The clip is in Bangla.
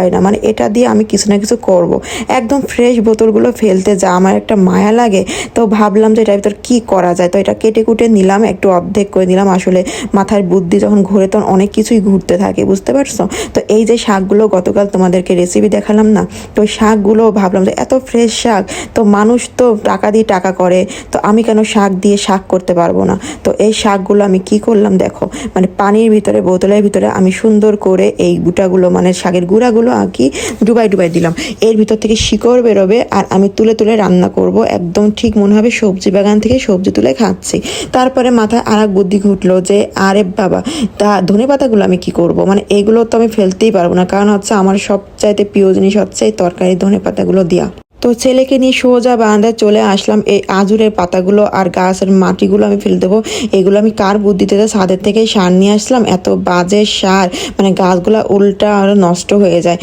হয় না, মানে এটা দিয়ে আমি কিছু না কিছু করব। একদম ফ্রেশ বোতলগুলো ফেলতে যা আমার একটা মায়া লাগে। তো ভাবলাম যে এটার ভিতর কী করা যায়, তো এটা কেটে কুটে নিলাম, একটু অর্ধেক করে নিলাম। আসলে মাথার বুদ্ধি যখন ঘুরে তখন অনেক কিছুই ঘুরতে থাকে, বুঝতে পারছো? তো এই যে শাকগুলো গতকাল তোমাদেরকে রেসিপি দেখালাম না, তো ওই শাকগুলো ভাবলাম যে এত ফ্রেশ শাক, তো মানুষ তো টাকা দিয়ে টাকা করে, তো আমি কেন শাক দিয়ে শাক করতে পারবো না? তো এই শাকগুলো আমি কি করলাম দেখো, মানে পানির ভিতরে, বোতলের ভিতরে আমি সুন্দর করে এই গুঁটাগুলো, মানে শাকের গুঁড়াগুলো আর কি ডুবাই ডুবাই দিলাম। এর ভিতর থেকে শিকড় বেরোবে আর আমি তুলে তুলে রান্না করব, একদম ঠিক মনে হবে সবজি বাগান থেকে সবজি তুলে খাচ্ছি। তারপরে মাথায় আর এক বুদ্ধি ঘুরলো যে আরে বাবা, তা ধনে পাতাগুলো আমি কি করব, মানে এগুলো তো আমি ফেলতেই পারবো না, কারণ হচ্ছে আমার সবচাইতে প্রিয় জিনিস হচ্ছে এই তরকারি ধনে পাতাগুলো দিয়া। তো ছেলেকে নিয়ে সোজা বারান্দায় চলে আসলাম। এই আজুরের পাতাগুলো আর গাছের মাটিগুলো আমি ফেলে দেবো। এগুলো আমি কার বুদ্ধিতে ছাদের থেকেই সার নিয়ে আসলাম, এত বাজে সার, মানে গাছগুলো উল্টা আরো নষ্ট হয়ে যায়।